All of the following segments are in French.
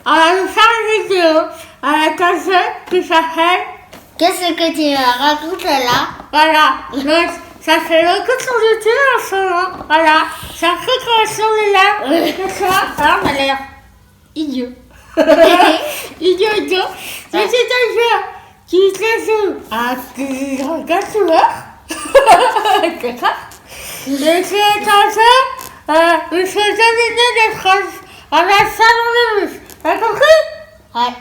on va nous faire une vidéo avec un jeu qui s'appelle... Qu'est-ce que tu racontes là? Voilà, donc ça fait longtemps sur YouTube en ce moment. Voilà, c'est un truc sur les lèvres. Comme ça, alors on a l'air idiot. Idiot. C'est un jeu qui se joue à 4 joueurs. D'accord. Et c'est un jeu, il faut deviner des phrases en la salle de bouche. T'as compris? Ouais.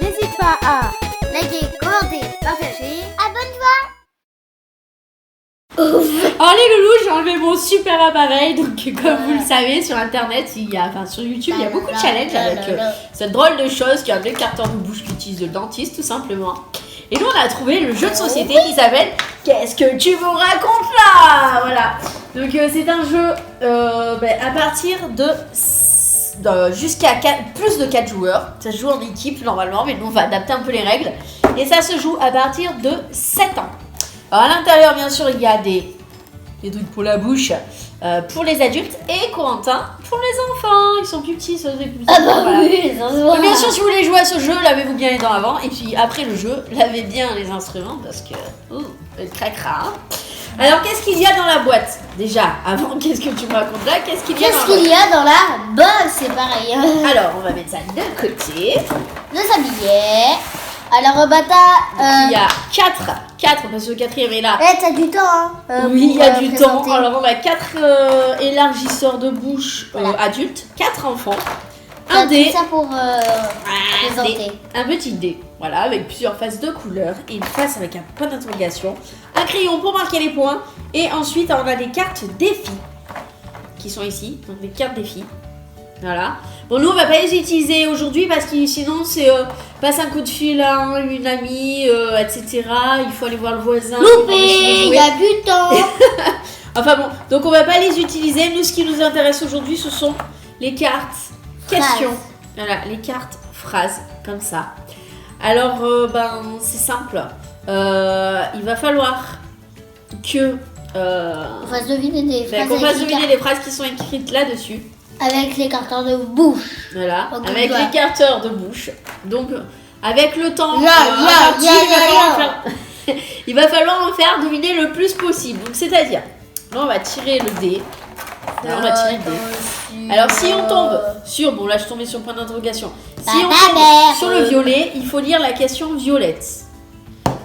N'hésite pas à Likez, commentez, partagez. Alors les loulous, j'ai enlevé mon super appareil, donc comme vous le savez sur internet, sur YouTube, il y a beaucoup de challenges avec cette drôle de chose qui est un écarteur de bouche qu'utilise le dentiste tout simplement. Et nous on a trouvé le jeu de société qui s'appelle Qu'est-ce que tu me racontes là? Voilà. Donc c'est un jeu à partir de jusqu'à plus de 4 joueurs. Ça se joue en équipe normalement, mais nous on va adapter un peu les règles. Et ça se joue à partir de 7 ans. Alors à l'intérieur, bien sûr, il y a des trucs pour la bouche pour les adultes et Corentin pour les enfants. Ils sont plus petits, ça c'est plus Ah bah voilà. oui, les enfants. Et bien sûr, si vous voulez jouer à ce jeu, lavez-vous bien les dents avant. Et puis après le jeu, lavez bien les instruments parce que elle craquera. Hein. Alors qu'est-ce qu'il y a dans la boîte? Déjà, avant, qu'est-ce que tu me racontes là? Qu'est-ce qu'il y a dans la boîte? Qu'est-ce qu'il y a dans la box? C'est pareil. Alors, on va mettre ça de côté. De s'habiller. Alors, Il y a 4 parce que le 4e est là. t'as du temps, hein. Oui, il y pour, a du temps. présenter. Alors, on a 4 élargisseurs de bouche Voilà. adultes, 4 enfants, T'as un dé, tout ça pour présenter. un petit dé, voilà, avec plusieurs faces de couleurs et une face avec un point d'interrogation, un crayon pour marquer les points, et ensuite, on a des cartes défis qui sont ici, donc des cartes défis. Voilà. Bon, nous, on va pas les utiliser aujourd'hui parce que sinon, c'est passe un coup de fil à une amie, etc. Il faut aller voir le voisin. Loupé, il y a du temps. Enfin bon, donc on va pas les utiliser. Nous, ce qui nous intéresse aujourd'hui, ce sont les cartes questions. Voilà, les cartes phrases, comme ça. Alors, c'est simple. Il va falloir que... On va se deviner des phrases qu'on fasse avec deviner les phrases qui sont écrites là-dessus. avec les cartons de bouche. Voilà, Donc, avec on doit- l'écarteur de bouche. Donc, avec le temps, il va falloir en faire deviner le plus possible. Donc, c'est-à-dire, là, on va tirer le dé. Là, on va tirer le dé. Alors, si on tombe sur... Bon, là, je suis tombée sur le point d'interrogation. Si on tombe sur le violet, il faut lire la question violette.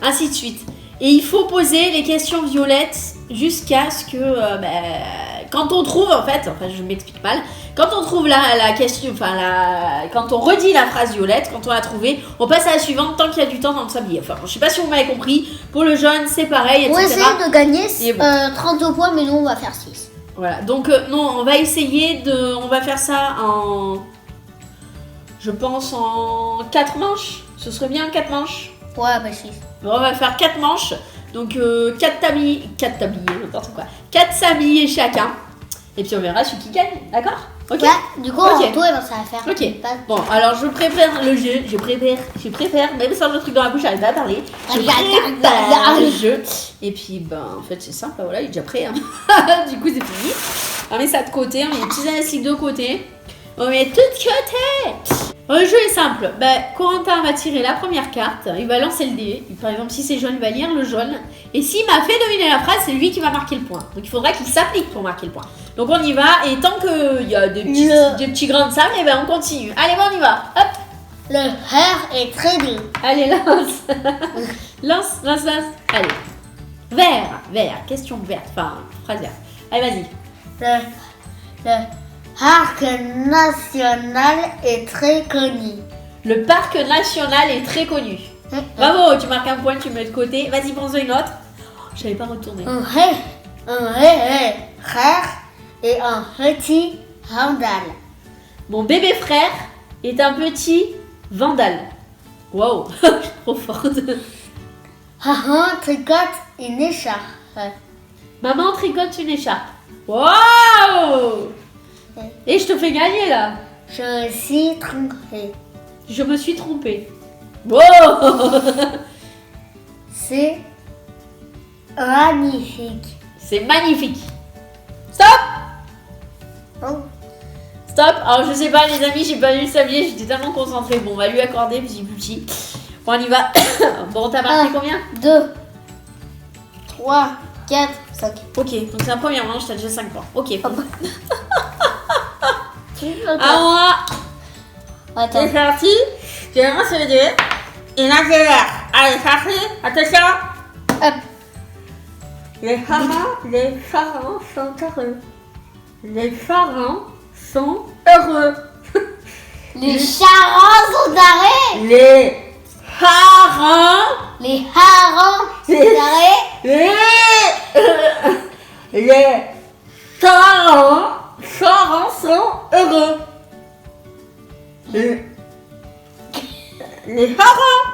Ainsi de suite. Et il faut poser les questions violettes jusqu'à ce que... quand on trouve, je m'explique mal. Quand on trouve la question, quand on redit la phrase violette, quand on l'a trouvée, on passe à la suivante tant qu'il y a du temps dans le sablier. Enfin, je sais pas si vous m'avez compris. Pour le jaune, c'est pareil, On etc. essaie de gagner Et bon. 30 points, mais nous, on va faire 6. Voilà, donc non, on va essayer de... On va faire ça en... Je pense en 4 manches. Ce serait bien 4 manches. Ouais, bah 6. Bon, on va faire 4 manches. Donc 4 tabliers, n'importe quoi. 4 sabliers chacun. Et puis on verra celui qui gagne, d'accord? Ok. Ouais, du coup, Ok. en tout, ça va faire. Ok. Pas- Bon, alors je prépare le jeu. Je prépare, même sans le truc dans la bouche, j'arrive pas à parler. Je prépare le jeu. Et puis, en fait, c'est simple, voilà, il est déjà prêt. Hein. Du coup, c'est fini. On met ça de côté, on met les petits élastiques de côté. On met tout de côté. Le jeu est simple. Corentin va tirer la première carte. Il va lancer le dé. Par exemple, si c'est jaune, il va lire le jaune. Et s'il m'a fait deviner la phrase, c'est lui qui va marquer le point. Donc il faudra qu'il s'applique pour marquer le point. Donc on y va. Et tant qu'il y a des petits grains de sable, on continue. Allez, on y va. Hop. Le hair est très dur. Allez, lance. lance. Allez. Vert. Question verte. Enfin, phrase verte. Allez, vas-y. Le parc national est très connu. Le parc national est très connu. Bravo, tu marques un point, tu mets de côté. Vas-y, pense-en une autre. Je savais pas retourner. Un frère et un petit vandale. Mon bébé frère est un petit vandale. Wow, je suis trop forte. Maman tricote une écharpe. Maman tricote une écharpe. Wow. Et je te fais gagner là. Je suis trompée. Je me suis trompée. Wow. C'est magnifique. C'est magnifique. Stop. Oh. Stop. Alors je sais pas les amis, j'ai pas vu le sablier, j'étais tellement concentrée. Bon, on va lui accorder petit petit. Bon, on y va. Bon, t'as marqué combien? 2, 3, 4, 5. Ok, donc c'est la première manche, t'as déjà 5 points. Ok. À moi. Attends. C'est parti. J'ai vraiment sur les deux. Et là, c'est vert. Allez, parti. Attention. Hop. Les parents sont heureux. Les parents sont heureux. Les charents sont d'arrêt. Les parents. Les harengs sont d'arrêt. Les parents sont heureux. Les parents.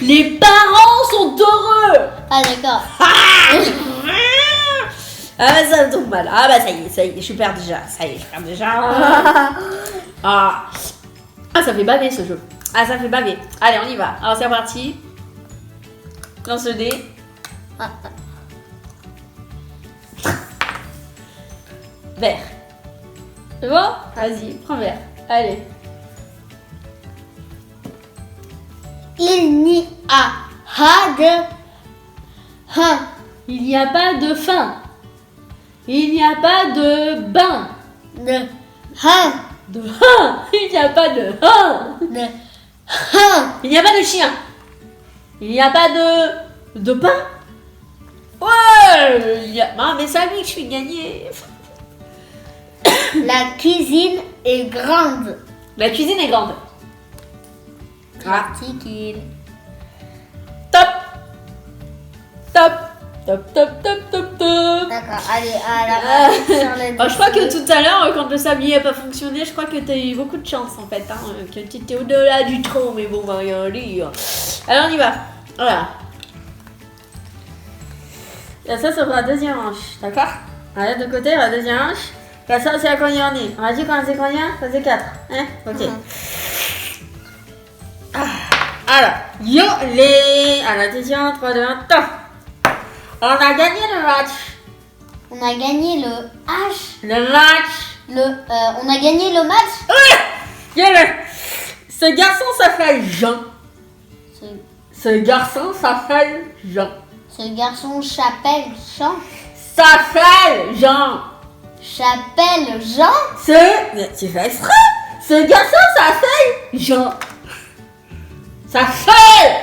Les parents sont heureux. Ah d'accord. Ah bah ça me tombe mal. Ah bah ça y est, je perds déjà. Ça y est, je perds déjà. Ah, ça fait baver ce jeu. Ah, ça fait baver. Allez, on y va. Alors c'est parti. Lance le dé. Vert. C'est bon? Vas-y, prends vert. Allez. Il n'y a pas de fin. Il n'y a pas de fin. Il n'y a pas de bain. De fin. De fin. Il n'y a pas de fin. De fin. Il n'y a pas de chien. Il n'y a pas de pain. Ouais. Ah, mais ça lui que je suis gagné. La cuisine est grande. La cuisine est grande. Ah. Articule. Top. Top. Top, top, top, top, top. D'accord, allez, à la sur le Je crois que dossier. tout à l'heure, quand le sablier n'a pas fonctionné, je crois que tu as eu beaucoup de chance en fait. Hein, que tu étais au-delà du trou, mais bon, on va rien dire. Alors on y va. Voilà. Là, ça sera la deuxième manche, d'accord? Allez, de côté, la deuxième manche. Là, ça, c'est à combien on est? On a dit qu'on c'est combien? Ça, c'est 4. Hein? Ok. Alors, yo les. Alors, attention, 3, 2, 1, top. On a gagné le match. On a gagné le H. Le match. On a gagné le match. Ce garçon s'appelle Jean. Ce garçon s'appelle Jean. Ce garçon s'appelle Jean. S'appelle Jean. S'appelle Jean. Tu fais exprès. Ce garçon s'appelle Jean. S'appelle.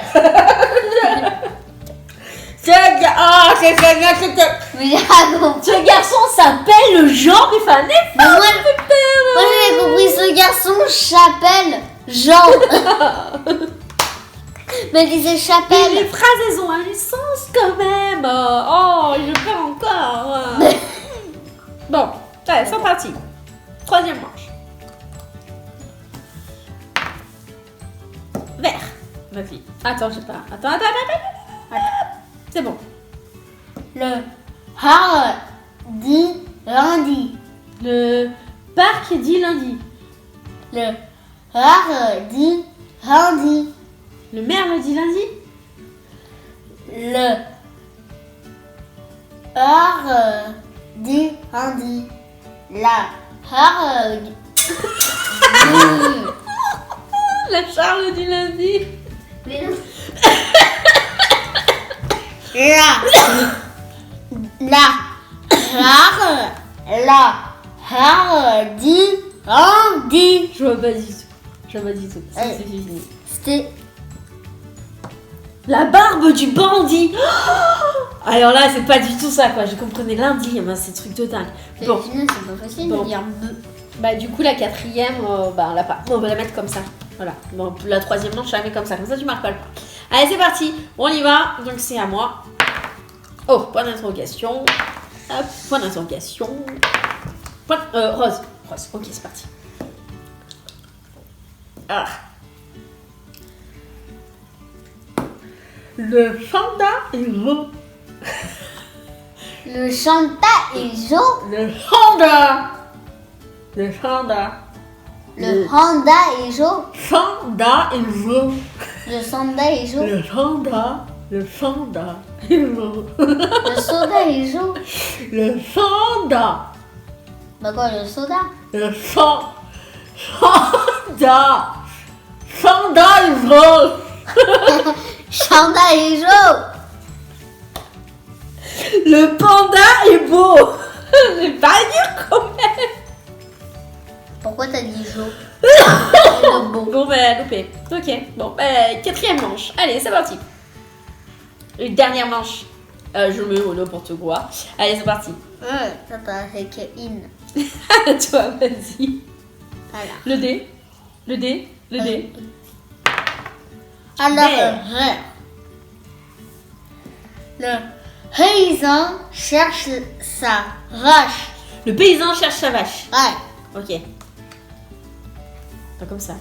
Mais j'ai pas compris. Ce garçon s'appelle Jean, mais Fanny. Mais moi j'avais compris, ce garçon s'appelle Jean. Mais il disait Les chapelle. phrases, elles ont un sens quand même. Oh, je perds encore. Bon, allez, c'est parti. Troisième manche. Vert. Vas-y. Attends, je sais pas. Attends. C'est bon. Le hardi lundi. Le parc dit lundi. Le hardi lundi. Le merle dit lundi. Le hardi lundi. La hardi. La Charle dit lundi. La hardi lundi. Je vois pas du tout. C'est fini. C'était La barbe du bandit. Alors là, c'est pas du tout ça, quoi. Je comprenais lundi, mais c'est truc de dingue. Bon. c'est pas facile Bon. de dire bleu. Bah du coup, la quatrième, bah on l'a pas. Bon, on va la mettre comme ça. Voilà. Bon, la troisième manche, je la mets comme ça. Comme ça, tu marques pas le point. Allez, c'est parti. On y va. Donc c'est à moi. Oh, point d'interrogation. Hop, point d'interrogation. Point... Rose. Ok, c'est parti. Ah. Le panda est beau. Le chanta est jaune. Le panda. Le panda. Le panda est jaune. Panda est jaune. Le panda est jaune. Le panda est jaune. Le soda est jaune. Le panda. Bah quoi, le soda? Le panda. Panda est jaune. Panda est jaune. Le panda est beau. C'est pas dur quand même. Pourquoi t'as dit jaune? Le beau. Bon ben loupé. Ok. Bon ben quatrième manche. Allez c'est parti. Une dernière manche. Je mets au n'importe quoi. Allez c'est parti. Ça t'a fait que in. Toi vas-y. Voilà. Le dé. Le dé. Le dé. Alors, Vert. le paysan cherche sa vache. Le paysan cherche sa vache. Ouais. Ok. Pas comme ça.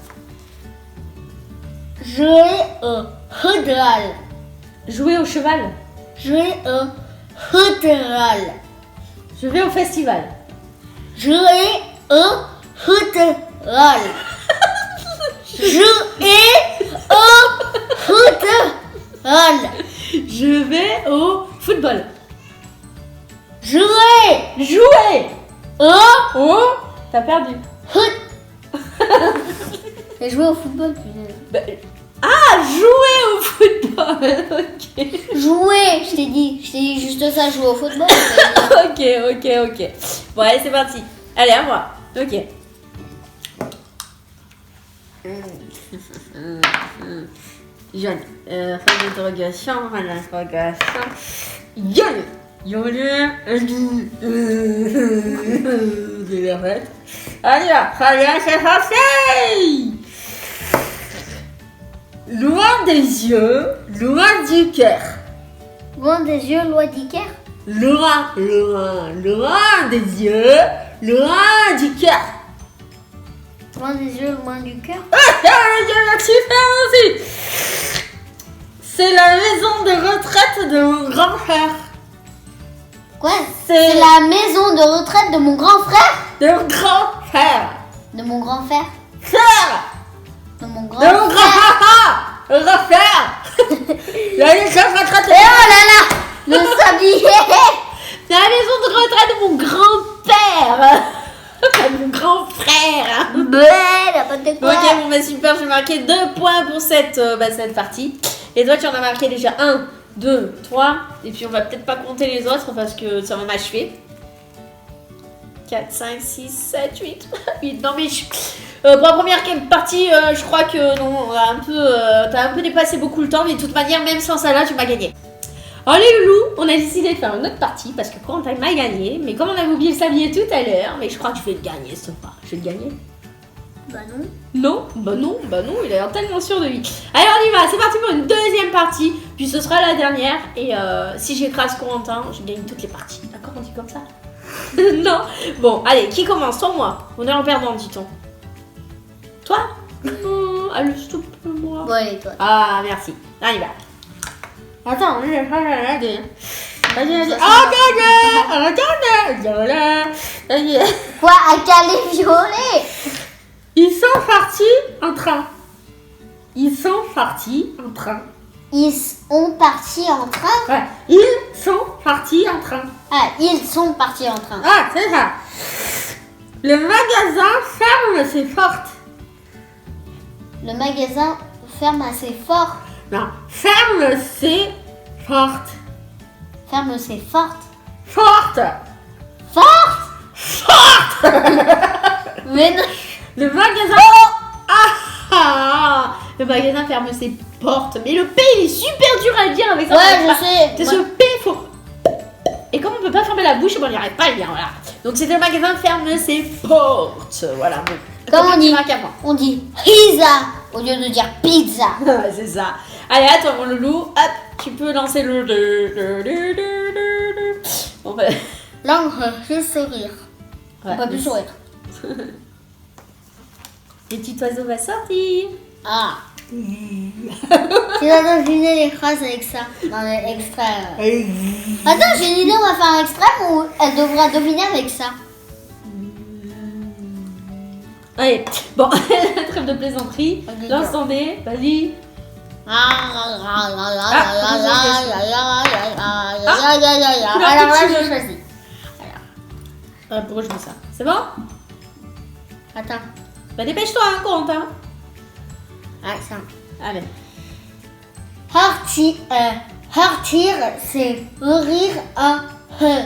Jouer au football. Jouer au cheval. Jouer au football. Je vais au festival. Jouer au football. Jouer au football. Je vais au football. Jouer Jouer. au Oh. T'as perdu. foot. Et jouer au football, putain. Ah, jouer au football. Ok. Jouer, je t'ai dit juste ça, jouer au football. Ok. Bon, allez, c'est parti. Allez, à moi. Ok. Jaune. Fin d'interrogation. Jaune. Je les arrête. Allez, c'est parti. Loin des yeux, loin du cœur. Loin des yeux, loin du cœur. Loin des yeux, loin du cœur. Loin des yeux, loin du cœur. C'est la maison de retraite de mon grand frère. Quoi? C'est- C'est la maison de retraite de mon grand frère. De mon grand frère. De mon grand frère. Frère. De mon grand De mon grand frère. frère. Le grand frère. La maison de retraite de... Oh là là, le sablier. C'est la maison de retraite de mon grand-père. Pas de mon grand frère. N'importe quoi. Ok, bon bah super, j'ai marqué 2 points pour cette partie. Et toi tu en as marqué déjà 1, 2, 3. Et puis on va peut-être pas compter les autres parce que ça va m'achever. 4, 5, 6, 7, 8. 8. Non mais pour la première partie, je crois que non, t'as un peu dépassé beaucoup le temps. Mais de toute manière, même sans ça là, tu m'as gagné. Allez Loulou, on a décidé de faire une autre partie parce que Corentin m'a gagné. Mais comme on avait oublié le sablier tout à l'heure, mais je crois que je vais le gagner cette fois. Je vais le gagner. Bah non. Non, il a l'air tellement sûr de lui. Allez, on y va, c'est parti pour une deuxième partie, puis ce sera la dernière, et si j'écrase Corentin, je gagne toutes les parties. D'accord, on dit comme ça? Non. Bon, allez, qui commence? Toi ou moi? On est en perdant, dit-on. Toi? Allez, s'il te plaît, moi. Bon, allez, toi. Ah, merci. Allez, va. Attends, je vais faire la Vas-y. Vas-y. Quoi, un calé violet? Ils sont partis en train. Ils sont partis en train. Ils sont partis en train. Ouais, ils sont partis en train. Ah, ils sont partis en train. Ah, c'est ça. Le magasin ferme ses portes. Le magasin ferme assez fort. Non, ferme ses portes. Ferme ses fortes. Forte. Forte? Forte. Mais non. Le magasin... Le magasin ferme ses portes. Mais le P, il est super dur à le dire avec ça. Ouais, je sais. C'est ce P, faut... Et comme on peut pas fermer la bouche, on n'y arrive pas à le dire, voilà. Donc c'est le magasin ferme ses portes. Voilà, bon. Comme on dit, marque à moi. on dit pizza au lieu de dire pizza. C'est ça. Allez, à toi, mon loulou. Hop, tu peux lancer le... Bon, ben... L'encre, c'est sourire. Ouais, On peut plus sourire. Le petit oiseau va sortir. Ah. Tu dois deviner les phrases avec ça dans l'extrait. Attends, j'ai une idée, on va faire un extrait où elle devra deviner avec ça. Allez, bon, trêve de plaisanterie. Ok, L'instant D, vas-y. Alors là, je choisis. Pourquoi je mets ça? C'est bon? Attends. Bah dépêche-toi, hein, compte, hein. Ah, ça. Allez. Partir, c'est mourir un peu.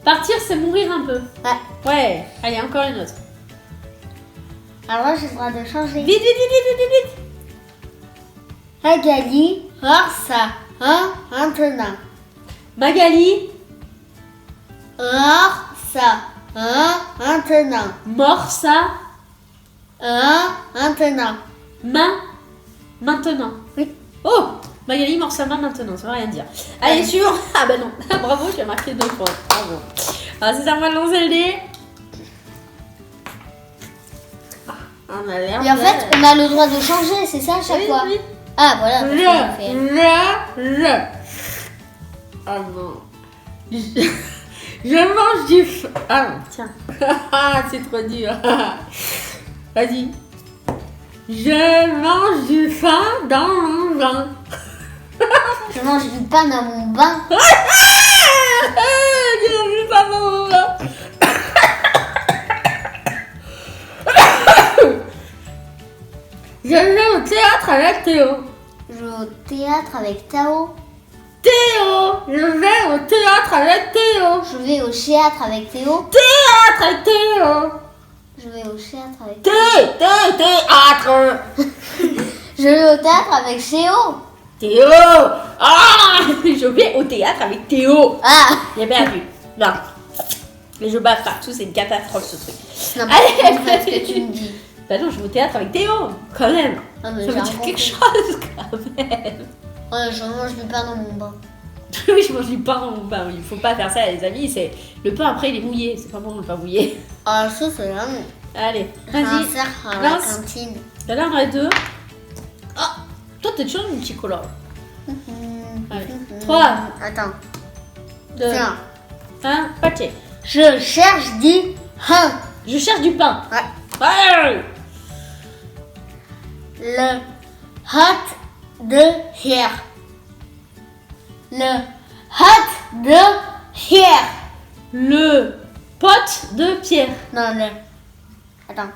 Partir, c'est mourir un peu. Ouais. Ouais. Allez, encore une autre. Alors là, j'ai le droit de changer. Vite, vite, vite, vite, vite, vite. Magali, voir ça. Maintenant. Magali, Voir ça. Maintenant. morsa, Maintenant. main, maintenant. Oui. Oh, Magali mord sa main maintenant, ça veut rien dire. Allez, Allez. suivant. Ah bah non, bravo, je l'ai marqué 2 points. Bravo. Alors, c'est à moi de lancer le dé. On a l'air Et en fait, on a le droit de changer, c'est ça à chaque fois. Oui. Ah, voilà. parce qu'on a fait. Le. Ah non. Je mange du... Ah non, tiens. C'est trop dur. Vas-y. Je mange du pain dans mon bain. Je mange du pain dans mon bain. Je mange du pain dans mon bain. Je vais au théâtre avec Théo. Je vais au théâtre avec Tao. Théo, je vais au théâtre avec Théo. Je vais au théâtre avec Théo. Théâtre avec Théo. Je vais au théâtre avec Théâtre. Je vais au théâtre avec Théo. Théo. Ah, je vais au théâtre avec Théo. Ah, J'ai bien vu. Non. Les jeux baffe partout, c'est une catastrophe ce truc. non, Allez, mais en fait, ce que tu me dis. Bah non, je vais au théâtre avec Théo, quand même. Non, mais Ça j'ai veut dire rien quelque compris. chose, quand même. Ouais, je mange du pain dans mon bain. Oui, je mange du pain dans mon pain. Il faut pas faire ça, les amis. C'est le pain après, il est mouillé. C'est pas bon le pain mouillé. Ah, ça, c'est vraiment. Allez, J'en vas-y. sers à la Lance. cantine. Là, on en a 2. Ah, toi, t'es toujours une petite couleur. Allez. 3, Attends, 2, tiens. 1, pâté. Je cherche du pain. Je cherche du pain. Ouais. Ouais. Le hâte de pierre. Le hâte de pierre. Le pote de Pierre. Non, le. Attends.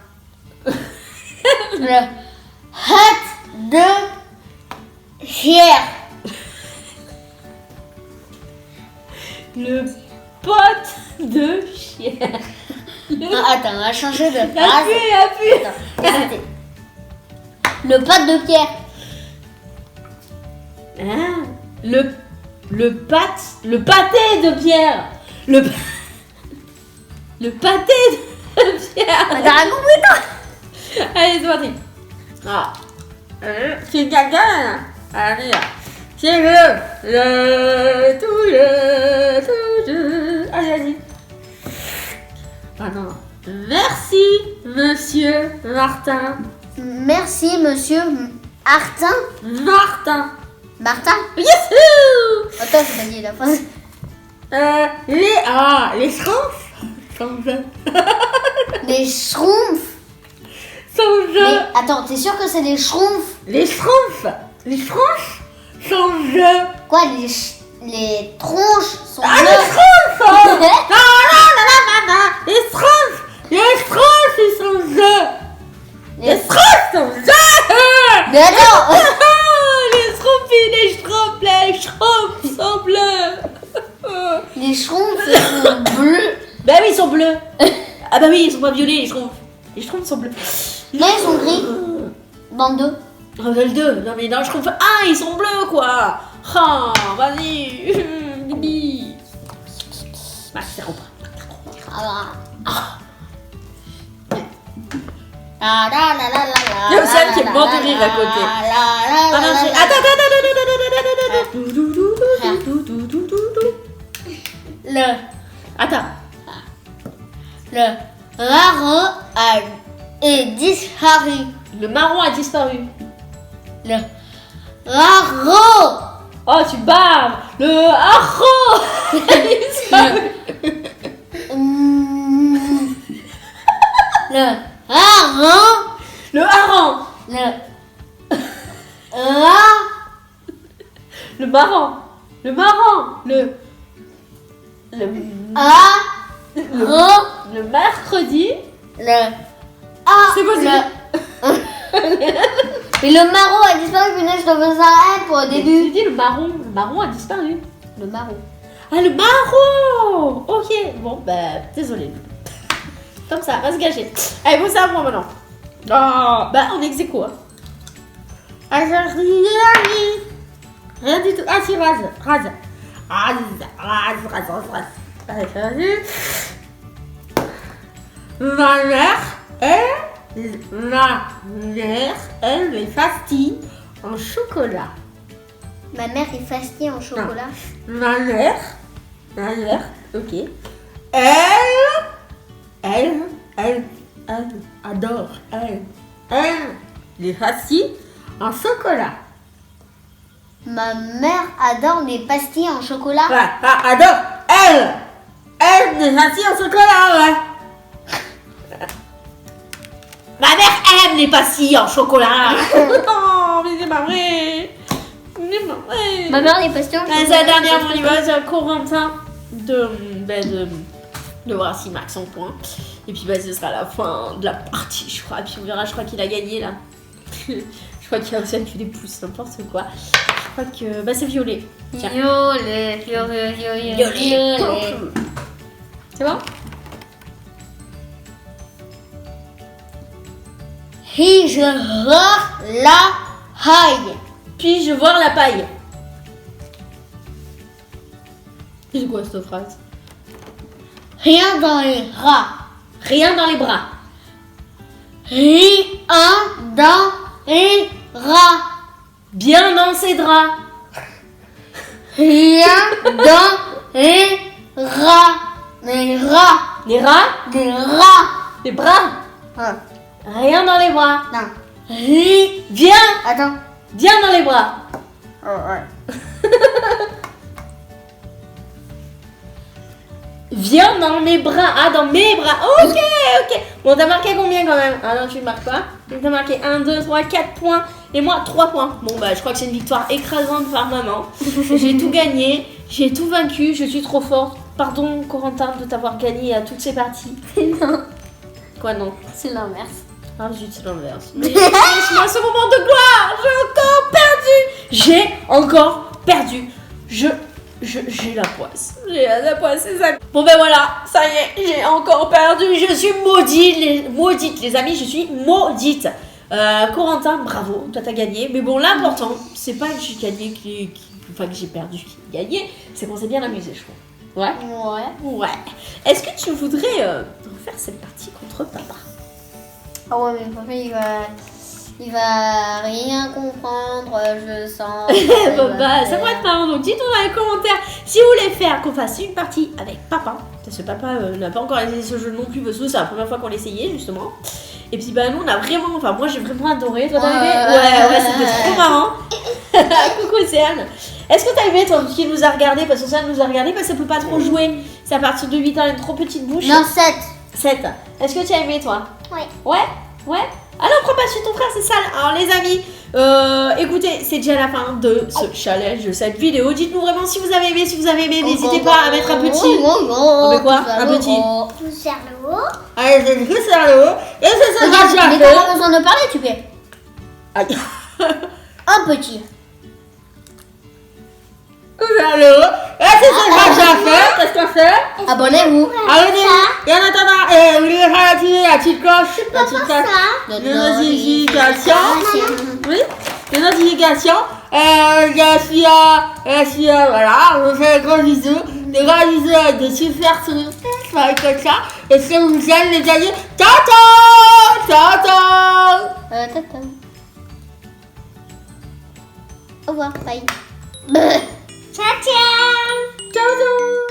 Le hâte de pierre. Le pote de Pierre. Non, attends, on va changer de phrase. Appuie. Attends, écoutez. Le pâte de pierre. Hein? Le pâté de Pierre. Le pâté de Pierre. T'as rien compris, toi? Allez, c'est parti. Ah. C'est gaga. Allez. C'est le. Allez, vas-y. Ah non. Merci, monsieur Martin. Merci, monsieur Martin. Martin. Martin? Youhou! Attends, j'ai pas dit la phrase. Les schtroumpfs sont jeux. Les schtroumpfs. Sont Mais jeux. attends, t'es sûr que c'est des schtroumpfs? Les schtroumpfs sont jeux. Quoi, les tronches sont Ah, les bleues? schtroumpfs! Non, les schtroumpfs! Les schtroumpfs, ils sont jeux. Les schtroumpfs sont jeux. Mais attends! Les schtroumpfs sont bleus. Les schtroumpfs sont bleus. Bah oui, ils sont bleus. Ah bah oui, ils sont pas violets, les schtroumpfs. Les schtroumpfs sont bleus. Non, ils sont gris. Bande 2. Oh, le 2. Non mais non, je trouve. Ah, ils sont bleus quoi. Ah, vas-y. Bibi. Bah, c'est trop. Il y a Océane qui est morte de rire à côté. Ah non, j'ai... Attends. Attends. Le marron est disparu. Le marron a disparu. Le marron. Oh, tu baves. Le harro a disparu. Le hareng. Le hareng. Le marrant. Le marrant. Le mercredi. C'est quoi ça? Mais le marron a disparu, punaise, je t'en fais ça pour le début. Tu dis le marron. Le marron a disparu. Le marron. Ah, le marron. Ok. Bon, bah, désolé. Comme ça, va se gâcher. Allez, bon, c'est à moi maintenant. Oh, bah, on est ex aequo, hein. Ah, rien du tout. Ah, si, rase. Ma mère, elle me fastine en chocolat. Ma mère est fastée en chocolat. Ma mère, ok. Elle adore, elle les fascine en chocolat. Ma mère adore les pastilles en chocolat. Ouais, adore, elle les fascine en chocolat, ouais. Ma mère aime les pastilles en chocolat. Non, mais c'est pas vrai. Ma mère les pastilles en chocolat. C'est la dernière, on y va, c'est Corentin de voir si Max en point. Et puis bah, ce sera la fin de la partie, je crois. Et puis on verra, je crois qu'il a gagné là. Je crois qu'il a aussi tué des pouces, n'importe quoi. Je crois que bah, c'est violet. Tiens. Violet. C'est bon? Puis-je voir la paille? Puis-je voir la paille? C'est quoi cette phrase? Rien dans les rats. Rien dans les bras. Rien dans les rats. Bien dans ses draps. Rien dans les rats. Les rats. Les rats? Des rats. Les bras? Ah, Rien dans les bras. non. Ri. Viens! Attends. Viens dans les bras. Oh, ouais. Viens dans mes bras. Ah, dans mes bras. Ok. Bon, t'as marqué combien quand même? Ah non, tu ne marques pas. T'as marqué 1, 2, 3, 4 points. Et moi, 3 points. Bon, bah, je crois que c'est une victoire écrasante par maman. J'ai tout gagné. J'ai tout vaincu. Je suis trop forte. Pardon, Corentin, de t'avoir gagné à toutes ces parties. Non, Quoi, non? c'est l'inverse. Ah, zut, c'est l'inverse. Mais laisse-moi ce moment de gloire. J'ai encore perdu. J'ai la poisse. J'ai la poisse, c'est ça. Bon ben voilà, ça y est, j'ai encore perdu. Je suis maudite, les amis, je suis maudite. Corentin, bravo, toi t'as gagné. Mais bon, l'important, c'est pas que j'ai gagné, que j'ai perdu, qui a gagné. C'est qu'on s'est bien amusé, je crois. Ouais. Ouais. Est-ce que tu voudrais refaire cette partie contre papa? Ah ouais, mais papa, il va rien comprendre, je sens. Bah, ça pourrait être marrant. Donc, dites-nous dans les commentaires si vous voulez faire qu'on fasse une partie avec papa. Parce que papa n'a pas encore essayé ce jeu non plus, parce que c'est la première fois qu'on l'essayait, justement. Et puis, bah, nous, on a vraiment. Enfin, moi, j'ai vraiment adoré. Toi, t'as aimé? Ouais, c'était trop marrant. Coucou, c'est Anne. Est-ce que t'as aimé, toi, qui nous a regardé? Parce que ça nous a regardé, parce que ça peut pas trop jouer. C'est à partir de 8 ans, elle a une trop petite bouche. Non, 7. 7. Est-ce que tu as aimé, toi? Ouais. Ouais. Alors, prends pas sur ton frère, c'est sale. Alors, les amis, écoutez, c'est déjà la fin de ce challenge, de cette vidéo. Dites-nous vraiment si vous avez aimé, n'hésitez pas à mettre un petit. On met quoi? Un petit. Pouce vers le haut. Allez, c'est pouce vers le haut. Et c'est ça, Regarde, mais t'as pas besoin de parler, tu peux. Aïe. Un petit. Vers le haut. Et c'est ça, qu'est-ce qu'on fait? Abonnez-vous. Abonnez-vous. Et en attendant, n'oubliez pas d'activer la petite cloche. La petite cloche. Les notifications. Oui, les notifications. Voilà, on vous fait des gros bisous. Des gros bisous avec des super sourires. Avec ça. Et si vous aimez les amis, ciao. Tata. Au revoir, bye. Ciao. Ciao.